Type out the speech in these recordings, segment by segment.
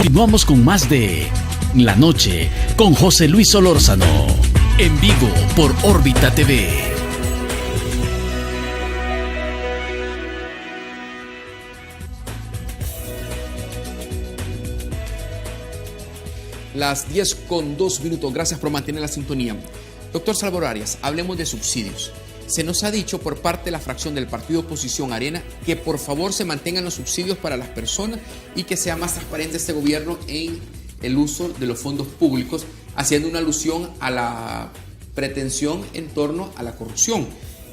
Continuamos con más de La Noche con José Luis Solórzano, en vivo por Órbita TV. Las 10:02. Gracias por mantener la sintonía. Doctor Salvador Arias, hablemos de subsidios. Se nos ha dicho por parte de la fracción del partido oposición Arena que por favor se mantengan los subsidios para las personas y que sea más transparente este gobierno en el uso de los fondos públicos, haciendo una alusión a la pretensión en torno a la corrupción.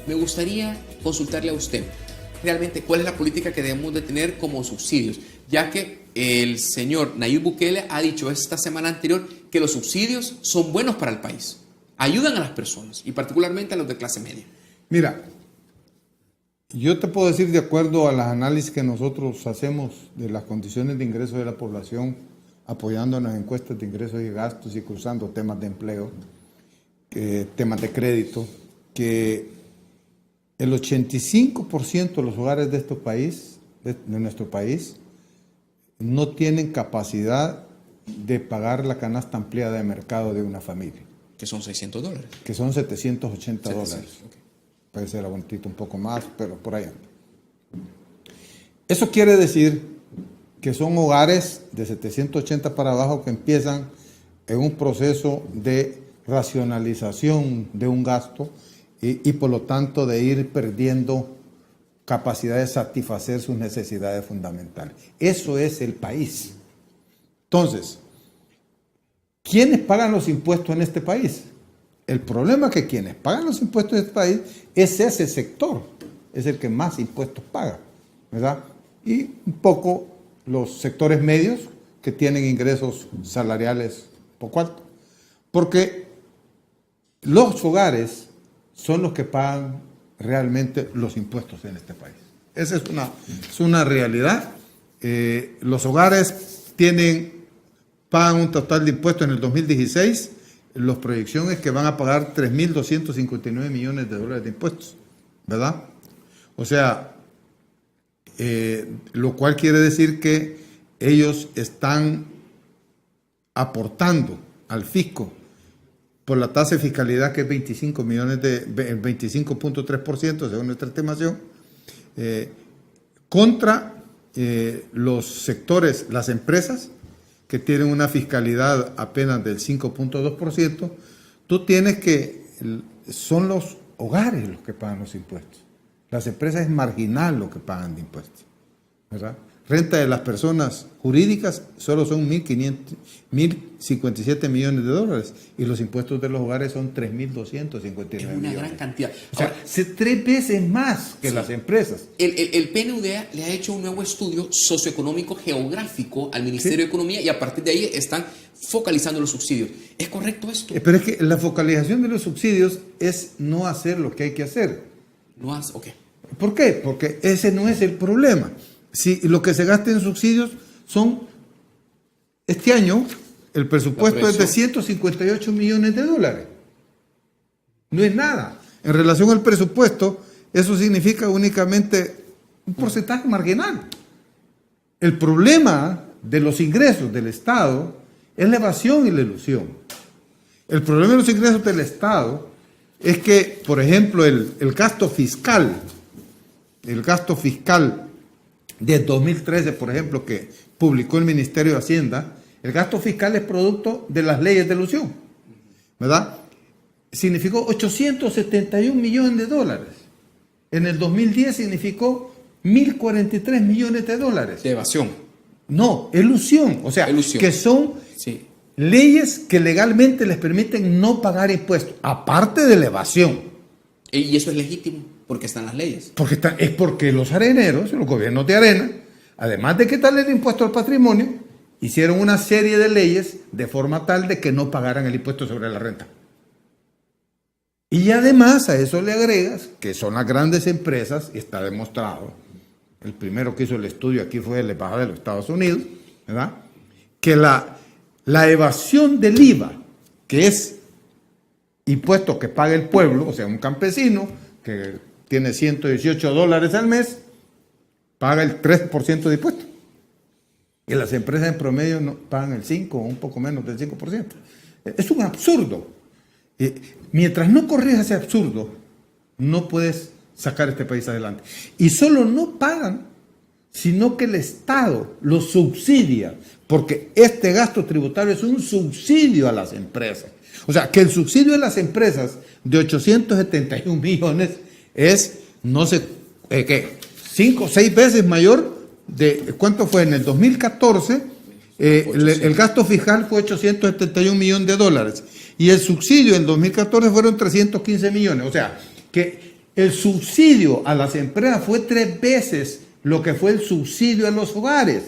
Me gustaría consultarle a usted realmente cuál es la política que debemos de tener como subsidios, ya que el señor Nayib Bukele ha dicho esta semana anterior que los subsidios son buenos para el país, ayudan a las personas y particularmente a los de clase media. Mira, yo te puedo decir, de acuerdo a los análisis que nosotros hacemos de las condiciones de ingreso de la población, apoyando en las encuestas de ingresos y gastos y cruzando temas de empleo, temas de crédito, que el 85% de los hogares de nuestro país, no tienen capacidad de pagar la canasta ampliada de mercado de una familia. Que son $600. Que son $780. Okay. Puede ser un poco más, pero por ahí anda. Eso quiere decir que son hogares de 780 para abajo que empiezan en un proceso de racionalización de un gasto y por lo tanto de ir perdiendo capacidad de satisfacer sus necesidades fundamentales. Eso es el país. Entonces, ¿quiénes pagan los impuestos en este país? El problema es que quienes pagan los impuestos en este país es ese sector, es el que más impuestos paga, ¿verdad? Y un poco los sectores medios que tienen ingresos salariales poco altos. Porque los hogares son los que pagan realmente los impuestos en este país. Esa es una realidad. Los hogares pagan un total de impuestos en el 2016. Las proyecciones que van a pagar $3.259 millones de impuestos, ¿verdad? O sea, lo cual quiere decir que ellos están aportando al fisco por la tasa de fiscalidad, que es 25.3% según nuestra estimación, contra los sectores, las empresas, que tienen una fiscalidad apenas del 5.2%, tú tienes que son los hogares los que pagan los impuestos. Las empresas es marginal lo que pagan de impuestos, ¿verdad? Renta de las personas jurídicas solo son 1.057 millones de dólares y los impuestos de los hogares son 3.259 millones. Es una gran cantidad. O sea, 3 veces más que las empresas. El PNUD le ha hecho un nuevo estudio socioeconómico geográfico al Ministerio de Economía y a partir de ahí están focalizando los subsidios. ¿Es correcto esto? Pero es que la focalización de los subsidios es no hacer lo que hay que hacer. Ok. ¿Por qué? Porque ese no es el problema. Si lo que se gasta en subsidios este año, el presupuesto es de $158 millones. No es nada. En relación al presupuesto, eso significa únicamente un porcentaje marginal. El problema de los ingresos del Estado es la evasión y la ilusión. El problema de los ingresos del Estado es que, por ejemplo, el gasto fiscal de 2013, por ejemplo, que publicó el Ministerio de Hacienda, el gasto fiscal es producto de las leyes de elusión, ¿verdad? Significó $871 millones. En el 2010 significó $1.043 millones. De evasión. No, elusión. O sea, elusión. Que son leyes que legalmente les permiten no pagar impuestos, aparte de la evasión. Y eso es legítimo, porque están las leyes. Es porque los areneros, los gobiernos de arena, además de quitarle el impuesto al patrimonio, hicieron una serie de leyes de forma tal de que no pagaran el impuesto sobre la renta. Y además a eso le agregas que son las grandes empresas, y está demostrado, el primero que hizo el estudio aquí fue el embajador de los Estados Unidos, ¿verdad? Que la evasión del IVA, que es impuesto que paga el pueblo, o sea, un campesino que tiene $118 al mes, paga el 3% de impuesto. Y las empresas en promedio no pagan el 5 o un poco menos del 5%. Es un absurdo. Mientras no corrijas ese absurdo, no puedes sacar este país adelante. Y solo no pagan, sino que el Estado los subsidia, porque este gasto tributario es un subsidio a las empresas. O sea, que el subsidio de las empresas de 871 millones es, no sé, ¿qué? 5 o 6 veces mayor de, ¿cuánto fue? En el 2014, el gasto fiscal fue 871 millones de dólares y el subsidio en 2014 fueron 315 millones. O sea, que el subsidio a las empresas fue 3 veces lo que fue el subsidio a los hogares.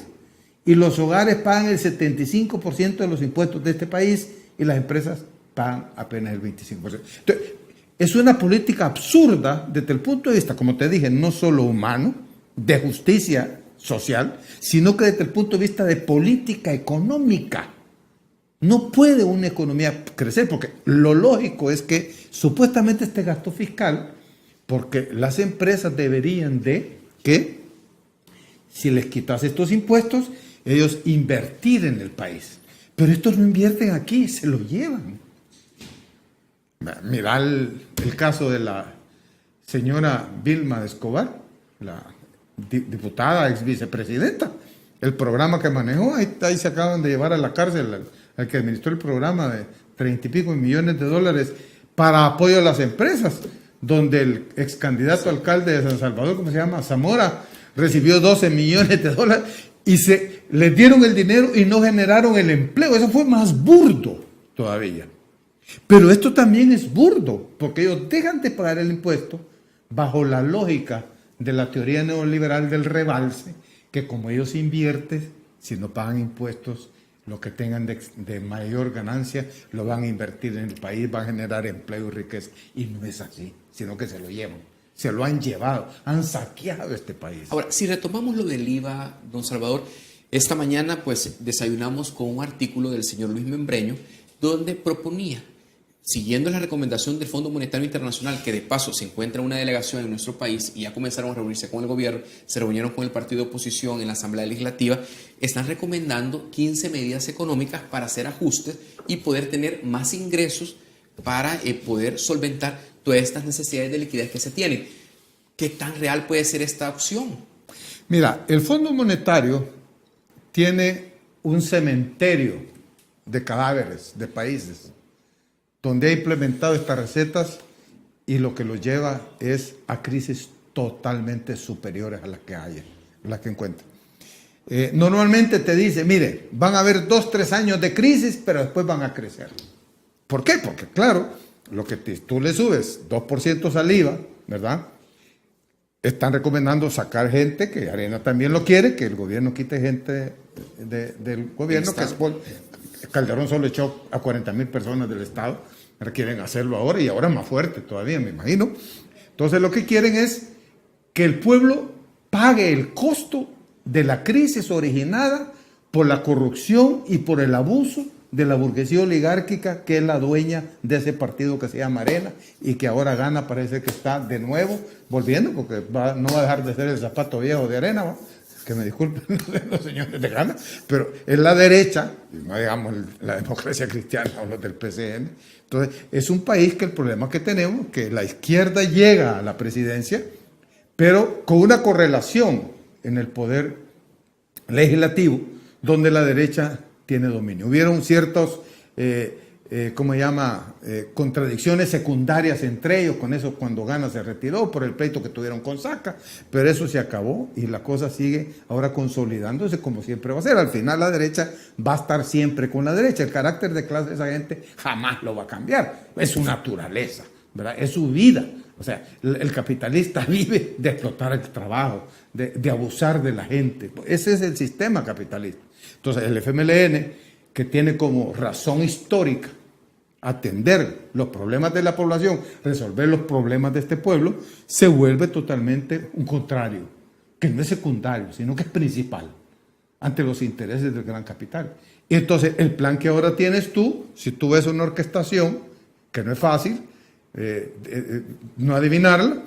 Y los hogares pagan el 75% de los impuestos de este país y las empresas pagan apenas el 25%. Entonces, es una política absurda desde el punto de vista, como te dije, no solo humano, de justicia social, sino que desde el punto de vista de política económica. No puede una economía crecer, porque lo lógico es que supuestamente este gasto fiscal, porque las empresas deberían de que, si les quitas estos impuestos, ellos invertir en el país. Pero estos no invierten aquí, se lo llevan. Mira el caso de la señora Vilma Escobar, la diputada, ex vicepresidenta. El programa que manejó, ahí se acaban de llevar a la cárcel al que administró el programa de 30 y pico millones de dólares para apoyo a las empresas, donde el ex candidato alcalde de San Salvador, ¿cómo se llama? Zamora, recibió 12 millones de dólares y les dieron el dinero y no generaron el empleo. Eso fue más burdo todavía. Pero esto también es burdo, porque ellos dejan de pagar el impuesto bajo la lógica de la teoría neoliberal del rebalse, que como ellos invierten, si no pagan impuestos, lo que tengan de mayor ganancia lo van a invertir en el país, van a generar empleo y riqueza. Y no es así, sino que se lo llevan. Se lo han llevado, han saqueado este país. Ahora, si retomamos lo del IVA, don Salvador, esta mañana pues desayunamos con un artículo del señor Luis Membreño, donde proponía, siguiendo la recomendación del Fondo Monetario Internacional, que de paso se encuentra una delegación en nuestro país y ya comenzaron a reunirse con el gobierno, se reunieron con el partido de oposición en la Asamblea Legislativa, están recomendando 15 medidas económicas para hacer ajustes y poder tener más ingresos para poder solventar todas estas necesidades de liquidez que se tienen. ¿Qué tan real puede ser esta opción? Mira, el Fondo Monetario tiene un cementerio de cadáveres de países donde ha implementado estas recetas y lo que los lleva es a crisis totalmente superiores a las que hay, las que encuentran. Normalmente te dice, mire, van a haber 2-3 años de crisis, pero después van a crecer. ¿Por qué? Porque claro, lo que tú le subes 2% al IVA, ¿verdad? Están recomendando sacar gente, que Arena también lo quiere, que el gobierno quite gente del gobierno, que es Calderón solo echó a 40,000 personas del Estado, ahora quieren hacerlo ahora y ahora más fuerte todavía, me imagino. Entonces lo que quieren es que el pueblo pague el costo de la crisis originada por la corrupción y por el abuso de la burguesía oligárquica, que es la dueña de ese partido que se llama Arena y que ahora gana, parece que está de nuevo volviendo, porque no va a dejar de ser el zapato viejo de Arena, ¿no? Que me disculpen los señores de Gana, pero es la derecha, no digamos la democracia cristiana o los del PCN. Entonces, es un país que el problema que tenemos, que la izquierda llega a la presidencia, pero con una correlación en el poder legislativo, donde la derecha tiene dominio. Hubieron ciertos, contradicciones secundarias entre ellos, con eso cuando Gana se retiró por el pleito que tuvieron con Saca, pero eso se acabó y la cosa sigue ahora consolidándose como siempre va a ser. Al final la derecha va a estar siempre con la derecha, el carácter de clase de esa gente jamás lo va a cambiar, es su naturaleza, ¿verdad? Es su vida. O sea, el capitalista vive de explotar el trabajo, de abusar de la gente. Ese es el sistema capitalista. Entonces, el FMLN, que tiene como razón histórica atender los problemas de la población, resolver los problemas de este pueblo, se vuelve totalmente un contrario, que no es secundario, sino que es principal ante los intereses del gran capital. Y entonces, el plan que ahora tienes tú, si tú ves una orquestación, que no es fácil, no adivinarla,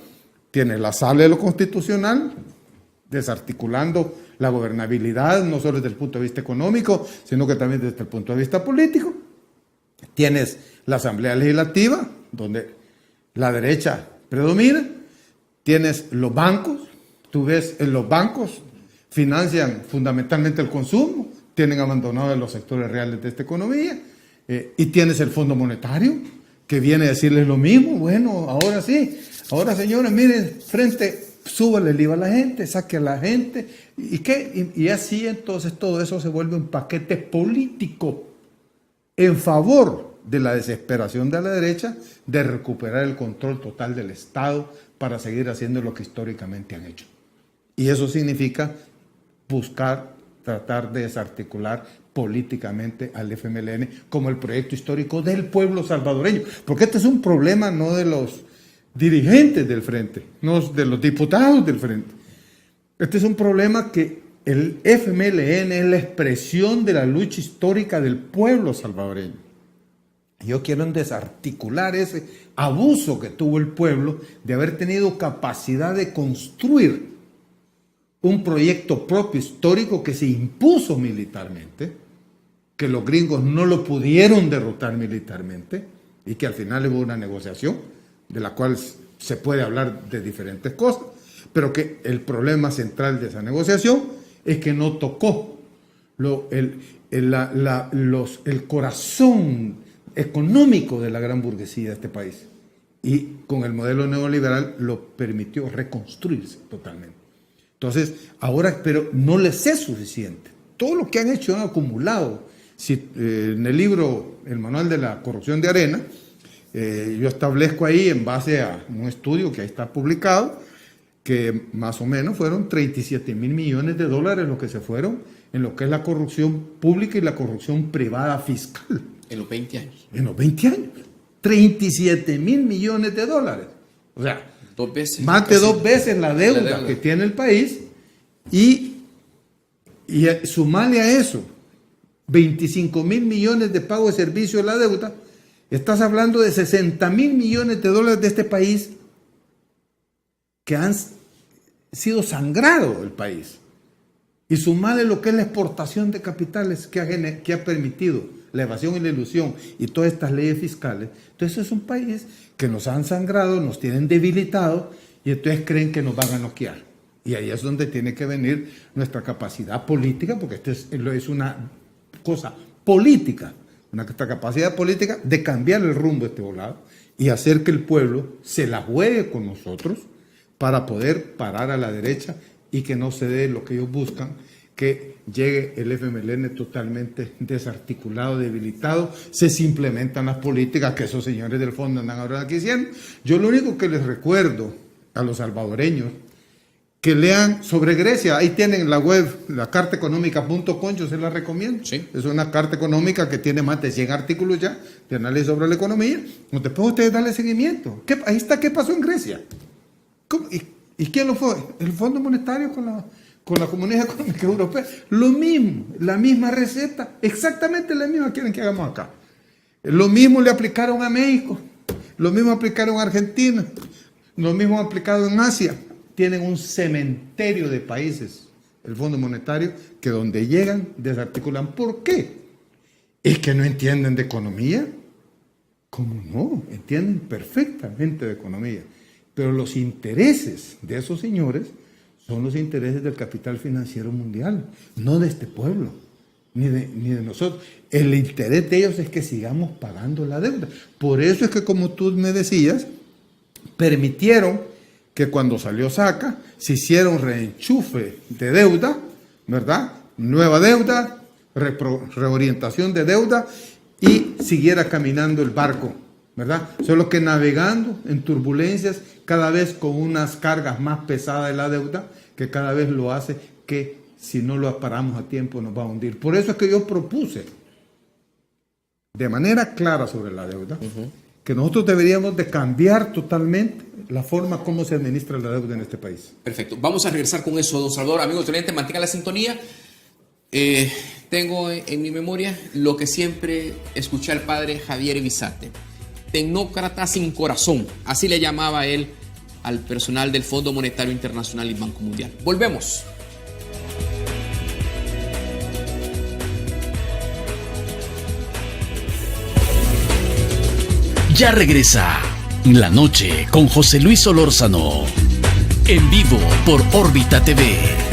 tiene la sala de lo constitucional, desarticulando la gobernabilidad, no solo desde el punto de vista económico, sino que también desde el punto de vista político. Tienes la Asamblea Legislativa, donde la derecha predomina. Tienes los bancos, tú ves en los bancos financian fundamentalmente el consumo, tienen abandonados los sectores reales de esta economía, y tienes el Fondo Monetario, que viene a decirles lo mismo. Bueno, ahora sí, ahora señores, miren, súbale el IVA a la gente, saque a la gente, ¿y qué? Y así entonces todo eso se vuelve un paquete político en favor de la desesperación de la derecha de recuperar el control total del Estado para seguir haciendo lo que históricamente han hecho. Y eso significa buscar, tratar de desarticular políticamente al FMLN como el proyecto histórico del pueblo salvadoreño. Porque este es un problema no de los dirigentes del Frente, no de los diputados del Frente. Este es un problema que el FMLN es la expresión de la lucha histórica del pueblo salvadoreño. Yo quiero desarticular ese abuso que tuvo el pueblo de haber tenido capacidad de construir un proyecto propio histórico que se impuso militarmente, que los gringos no lo pudieron derrotar militarmente y que al final hubo una negociación de la cual se puede hablar de diferentes cosas, pero que el problema central de esa negociación es que no tocó el corazón económico de la gran burguesía de este país, y con el modelo neoliberal lo permitió reconstruirse totalmente. Entonces, ahora, pero no les es suficiente. Todo lo que han hecho han acumulado. En el libro, el manual de la corrupción de Arena, yo establezco ahí, en base a un estudio que ahí está publicado, que más o menos fueron 37,000 millones de dólares los que se fueron en lo que es la corrupción pública y la corrupción privada fiscal. En los 20 años. En los 20 años. 37,000 millones de dólares. O sea, más de 2 veces la deuda que tiene el país, y sumarle a eso 25,000 millones de pago de servicio de la deuda, estás hablando de 60,000 millones de dólares de este país que han sido sangrado el país. Y sumarle lo que es la exportación de capitales que ha permitido la evasión y la ilusión y todas estas leyes fiscales. Entonces es un país que nos han sangrado, nos tienen debilitados, y entonces creen que nos van a noquear. Y ahí es donde tiene que venir nuestra capacidad política, porque esto es una cosa política, nuestra capacidad política de cambiar el rumbo de este volado y hacer que el pueblo se la juegue con nosotros para poder parar a la derecha y que no se dé lo que ellos buscan, que llegue el FMLN totalmente desarticulado, debilitado, se implementan las políticas que esos señores del fondo andan ahora aquí diciendo. Yo lo único que les recuerdo a los salvadoreños, que lean sobre Grecia. Ahí tienen la web, la cartaeconómica.com, yo se la recomiendo. Sí. Es una carta económica que tiene más de 100 artículos ya de análisis sobre la economía. Después ustedes darle seguimiento. Ahí está, ¿qué pasó en Grecia? ¿Y quién lo fue? El Fondo Monetario con la Comunidad Económica Europea. Lo mismo, la misma receta, exactamente la misma quieren que hagamos acá. Lo mismo le aplicaron a México, lo mismo aplicaron a Argentina, lo mismo aplicado en Asia. Tienen un cementerio de países, el Fondo Monetario, que donde llegan desarticulan. ¿Por qué? ¿Es que no entienden de economía? ¿Cómo no? Entienden perfectamente de economía. Pero los intereses de esos señores son los intereses del capital financiero mundial, no de este pueblo, ni de nosotros. El interés de ellos es que sigamos pagando la deuda. Por eso es que, como tú me decías, permitieron que cuando salió Saca se hiciera un reenchufe de deuda, ¿verdad? Nueva deuda, reorientación de deuda, y siguiera caminando el barco, ¿verdad? Solo que navegando en turbulencias, cada vez con unas cargas más pesadas de la deuda, que cada vez lo hace que si no lo paramos a tiempo nos va a hundir. Por eso es que yo propuse de manera clara sobre la deuda, que nosotros deberíamos de cambiar totalmente la forma como se administra la deuda en este país. Perfecto. Vamos a regresar con eso, don Salvador. Amigos televidentes, mantengan la sintonía. Tengo en mi memoria lo que siempre escuché al padre Javier Ibizate. Tecnócrata sin corazón. Así le llamaba él al personal del Fondo Monetario Internacional y Banco Mundial. Volvemos. Ya regresa La Noche con José Luis Solórzano. En vivo por Órbita TV.